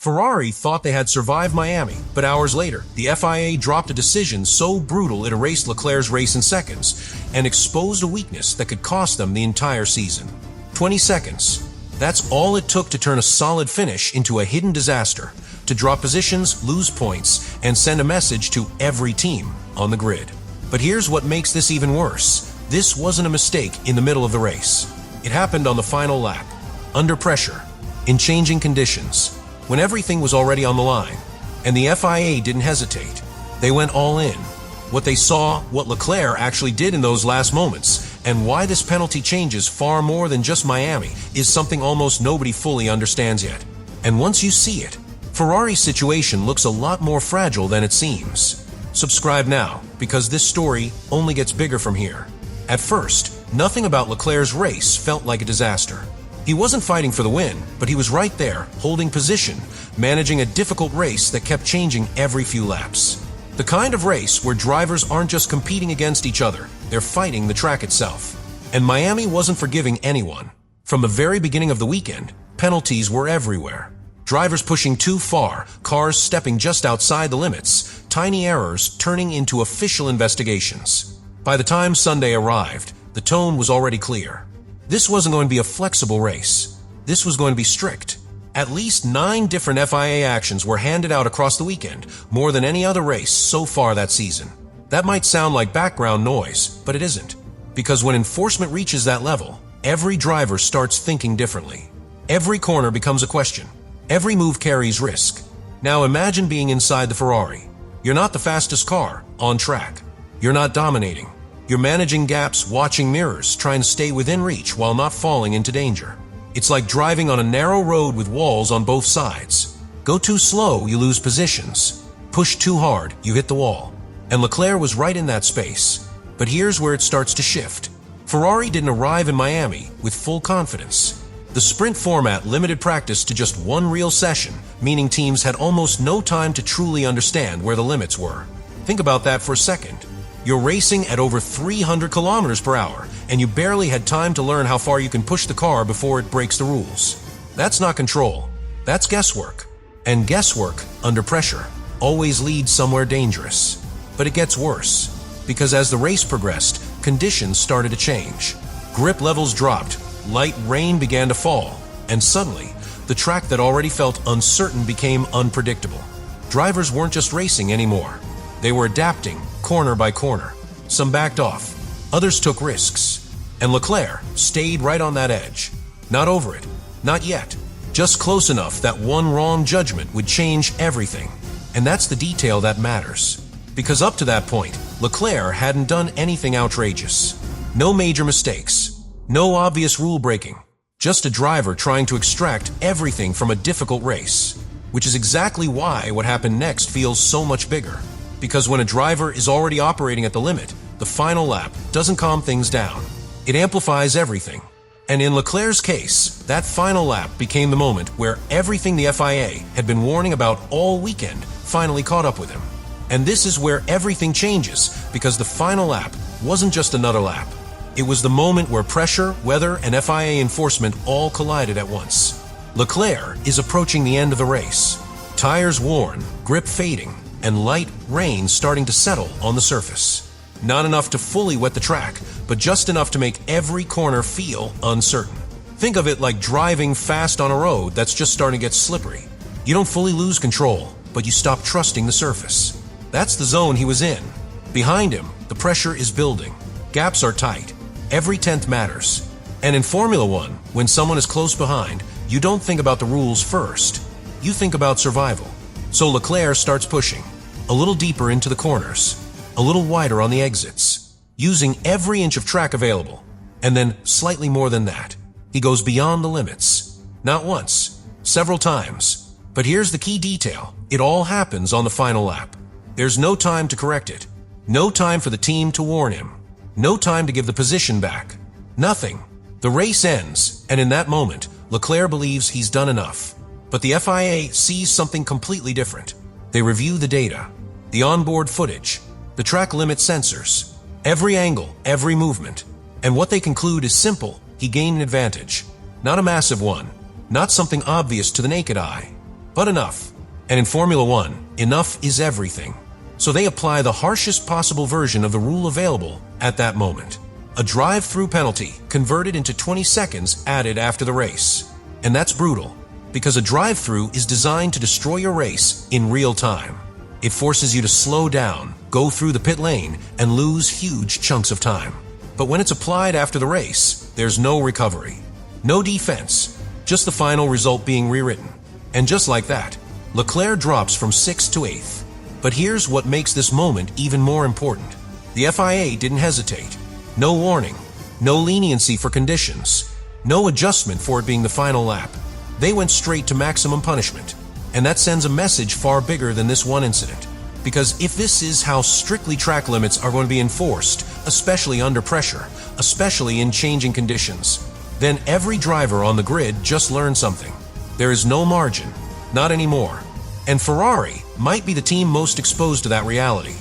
Ferrari thought they had survived Miami, but hours later, the FIA dropped a decision so brutal it erased Leclerc's race in seconds and exposed a weakness that could cost them the entire season. 20 seconds. That's all it took to turn a solid finish into a hidden disaster, to drop positions, lose points, and send a message to every team on the grid. But here's what makes this even worse. This wasn't a mistake in the middle of the race. It happened on the final lap, under pressure, in changing conditions, when everything was already on the line, and the FIA didn't hesitate. They went all in. What they saw, what Leclerc actually did in those last moments, and why this penalty changes far more than just Miami is something almost nobody fully understands yet. And once you see it, Ferrari's situation looks a lot more fragile than it seems. Subscribe now, because this story only gets bigger from here. At first, nothing about Leclerc's race felt like a disaster. He wasn't fighting for the win, but he was right there, holding position, managing a difficult race that kept changing every few laps. The kind of race where drivers aren't just competing against each other, they're fighting the track itself. And Miami wasn't forgiving anyone. From the very beginning of the weekend, penalties were everywhere. Drivers pushing too far, cars stepping just outside the limits, tiny errors turning into official investigations. By the time Sunday arrived, the tone was already clear. This wasn't going to be a flexible race. This was going to be strict. At least 9 different FIA actions were handed out across the weekend, more than any other race so far that season. That might sound like background noise, but it isn't. Because when enforcement reaches that level, every driver starts thinking differently. Every corner becomes a question. Every move carries risk. Now imagine being inside the Ferrari. You're not the fastest car on track. You're not dominating. You're managing gaps, watching mirrors, trying to stay within reach while not falling into danger. It's like driving on a narrow road with walls on both sides. Go too slow, you lose positions. Push too hard, you hit the wall. And Leclerc was right in that space. But here's where it starts to shift. Ferrari didn't arrive in Miami with full confidence. The sprint format limited practice to just one real session, meaning teams had almost no time to truly understand where the limits were. Think about that for a second. You're racing at over 300 kilometers per hour, and you barely had time to learn how far you can push the car before it breaks the rules. That's not control. That's guesswork. And guesswork, under pressure, always leads somewhere dangerous. But it gets worse, because as the race progressed, conditions started to change. Grip levels dropped, light rain began to fall, and suddenly, the track that already felt uncertain became unpredictable. Drivers weren't just racing anymore. They were adapting, corner by corner. Some backed off, others took risks. And Leclerc stayed right on that edge. Not over it, not yet. Just close enough that one wrong judgment would change everything. And that's the detail that matters. Because up to that point, Leclerc hadn't done anything outrageous. No major mistakes. No obvious rule breaking. Just a driver trying to extract everything from a difficult race. Which is exactly why what happened next feels so much bigger. Because when a driver is already operating at the limit, the final lap doesn't calm things down. It amplifies everything. And in Leclerc's case, that final lap became the moment where everything the FIA had been warning about all weekend finally caught up with him. And this is where everything changes, because the final lap wasn't just another lap. It was the moment where pressure, weather, and FIA enforcement all collided at once. Leclerc is approaching the end of the race. Tires worn, grip fading, and light rain starting to settle on the surface. Not enough to fully wet the track, but just enough to make every corner feel uncertain. Think of it like driving fast on a road that's just starting to get slippery. You don't fully lose control, but you stop trusting the surface. That's the zone he was in. Behind him, the pressure is building. Gaps are tight. Every tenth matters. And in Formula One, when someone is close behind, you don't think about the rules first. You think about survival. So Leclerc starts pushing, a little deeper into the corners, a little wider on the exits, using every inch of track available. And then slightly more than that. He goes beyond the limits. Not once, several times. But here's the key detail. It all happens on the final lap. There's no time to correct it. No time for the team to warn him. No time to give the position back. Nothing. The race ends, and in that moment, Leclerc believes he's done enough. But the FIA sees something completely different. They review the data, the onboard footage, the track limit sensors, every angle, every movement. And what they conclude is simple. He gained an advantage. Not a massive one. Not something obvious to the naked eye. But enough. And in Formula One, enough is everything. So they apply the harshest possible version of the rule available at that moment. A drive-through penalty converted into 20 seconds added after the race. And that's brutal, because a drive-through is designed to destroy your race in real time. It forces you to slow down, go through the pit lane, and lose huge chunks of time. But when it's applied after the race, there's no recovery. No defense, just the final result being rewritten. And just like that, Leclerc drops from 6th to 8th. But here's what makes this moment even more important. The FIA didn't hesitate. No warning, no leniency for conditions, no adjustment for it being the final lap. They went straight to maximum punishment. And that sends a message far bigger than this one incident. Because if this is how strictly track limits are going to be enforced, especially under pressure, especially in changing conditions, then every driver on the grid just learned something. There is no margin, not anymore. And Ferrari might be the team most exposed to that reality.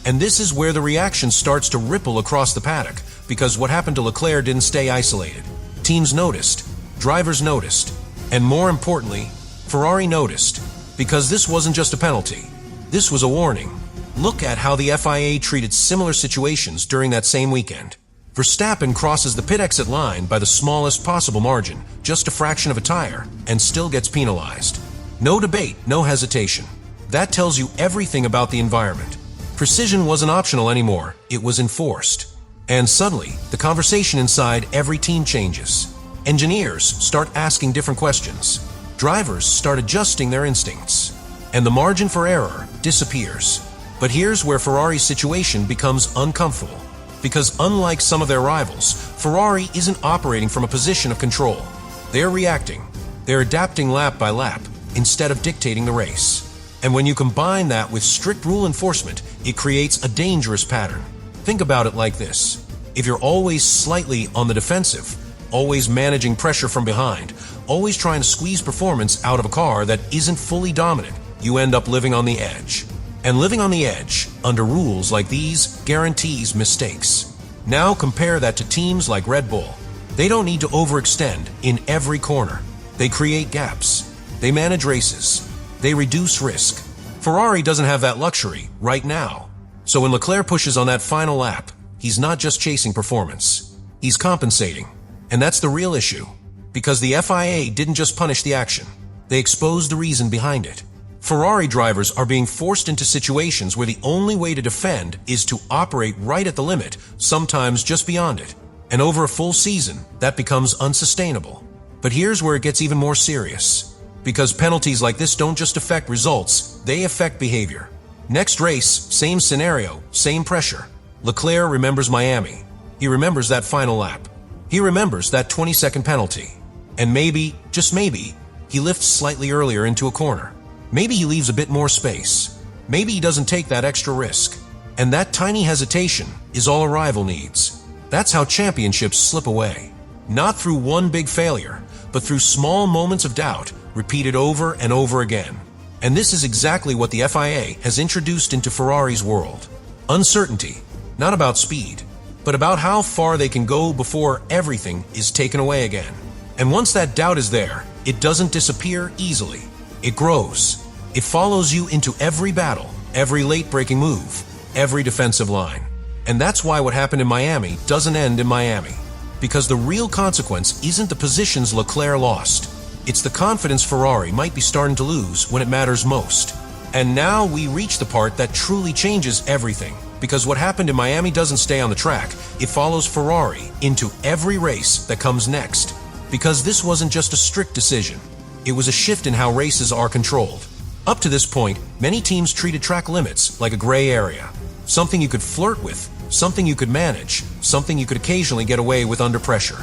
And this is where the reaction starts to ripple across the paddock, because what happened to Leclerc didn't stay isolated. Teams noticed, drivers noticed, and more importantly, Ferrari noticed, because this wasn't just a penalty. This was a warning. Look at how the FIA treated similar situations during that same weekend. Verstappen crosses the pit exit line by the smallest possible margin, just a fraction of a tire, and still gets penalized. No debate, no hesitation. That tells you everything about the environment. Precision wasn't optional anymore, it was enforced. And suddenly, the conversation inside every team changes. Engineers start asking different questions. Drivers start adjusting their instincts. And the margin for error disappears. But here's where Ferrari's situation becomes uncomfortable. Because unlike some of their rivals, Ferrari isn't operating from a position of control. They're reacting. They're adapting lap by lap, instead of dictating the race. And when you combine that with strict rule enforcement, it creates a dangerous pattern. Think about it like this. If you're always slightly on the defensive, always managing pressure from behind, always trying to squeeze performance out of a car that isn't fully dominant, you end up living on the edge. And living on the edge, under rules like these, guarantees mistakes. Now compare that to teams like Red Bull. They don't need to overextend in every corner. They create gaps. They manage races. They reduce risk. Ferrari doesn't have that luxury right now. So when Leclerc pushes on that final lap, he's not just chasing performance. He's compensating. And that's the real issue. Because the FIA didn't just punish the action. They exposed the reason behind it. Ferrari drivers are being forced into situations where the only way to defend is to operate right at the limit, sometimes just beyond it. And over a full season, that becomes unsustainable. But here's where it gets even more serious. Because penalties like this don't just affect results, they affect behavior. Next race, same scenario, same pressure. Leclerc remembers Miami. He remembers that final lap. He remembers that 20-second penalty. And maybe, just maybe, he lifts slightly earlier into a corner. Maybe he leaves a bit more space. Maybe he doesn't take that extra risk. And that tiny hesitation is all a rival needs. That's how championships slip away. Not through one big failure, but through small moments of doubt repeated over and over again. And this is exactly what the FIA has introduced into Ferrari's world. Uncertainty, not about speed, but about how far they can go before everything is taken away again. And once that doubt is there, it doesn't disappear easily. It grows. It follows you into every battle, every late-breaking move, every defensive line. And that's why what happened in Miami doesn't end in Miami. Because the real consequence isn't the positions Leclerc lost. It's the confidence Ferrari might be starting to lose when it matters most. And now we reach the part that truly changes everything. Because what happened in Miami doesn't stay on the track, it follows Ferrari into every race that comes next. Because this wasn't just a strict decision. It was a shift in how races are controlled. Up to this point, many teams treated track limits like a gray area. Something you could flirt with, something you could manage, something you could occasionally get away with under pressure.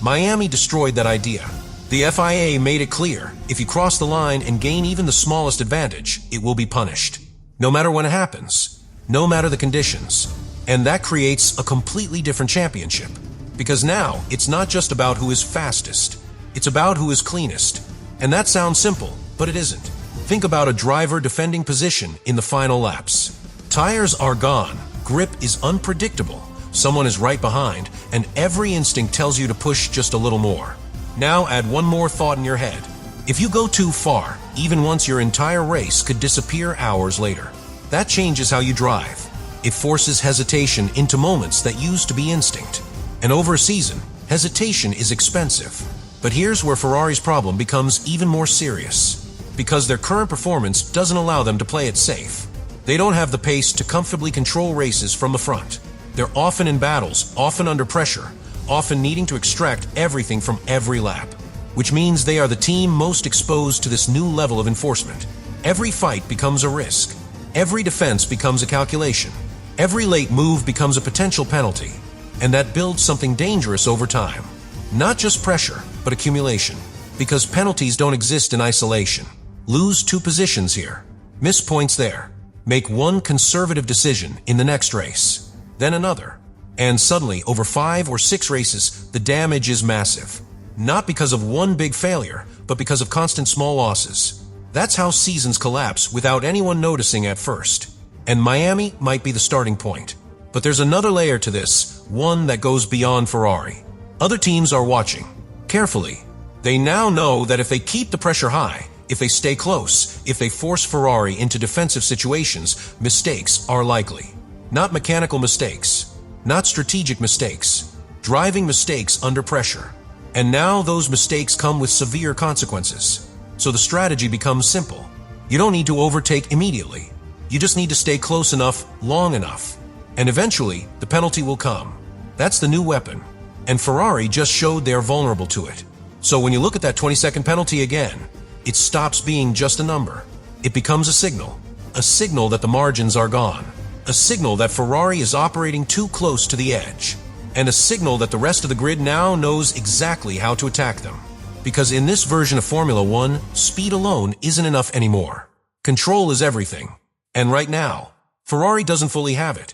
Miami destroyed that idea. The FIA made it clear, if you cross the line and gain even the smallest advantage, it will be punished. No matter when it happens, no matter the conditions. And that creates a completely different championship. Because now, it's not just about who is fastest. It's about who is cleanest. And that sounds simple, but it isn't. Think about a driver defending position in the final laps. Tires are gone, grip is unpredictable, someone is right behind, and every instinct tells you to push just a little more. Now add one more thought in your head. If you go too far, even once your entire race could disappear hours later. That changes how you drive. It forces hesitation into moments that used to be instinct. And over a season, hesitation is expensive. But here's where Ferrari's problem becomes even more serious. Because their current performance doesn't allow them to play it safe. They don't have the pace to comfortably control races from the front. They're often in battles, often under pressure, often needing to extract everything from every lap. Which means they are the team most exposed to this new level of enforcement. Every fight becomes a risk. Every defense becomes a calculation. Every late move becomes a potential penalty. And that builds something dangerous over time. Not just pressure, but accumulation. Because penalties don't exist in isolation. Lose 2 positions here. Miss points there. Make one conservative decision in the next race. Then another. And suddenly, over 5 or 6 races, the damage is massive. Not because of one big failure, but because of constant small losses. That's how seasons collapse without anyone noticing at first. And Miami might be the starting point. But there's another layer to this, one that goes beyond Ferrari. Other teams are watching. Carefully. They now know that if they keep the pressure high, if they stay close, if they force Ferrari into defensive situations, mistakes are likely. Not mechanical mistakes. Not strategic mistakes. Driving mistakes under pressure. And now those mistakes come with severe consequences. So the strategy becomes simple. You don't need to overtake immediately. You just need to stay close enough, long enough. And eventually, the penalty will come. That's the new weapon. And Ferrari just showed they're vulnerable to it. So when you look at that 20-second penalty again, it stops being just a number. It becomes a signal. A signal that the margins are gone. A signal that Ferrari is operating too close to the edge. And a signal that the rest of the grid now knows exactly how to attack them. Because in this version of Formula One, speed alone isn't enough anymore. Control is everything. And right now, Ferrari doesn't fully have it.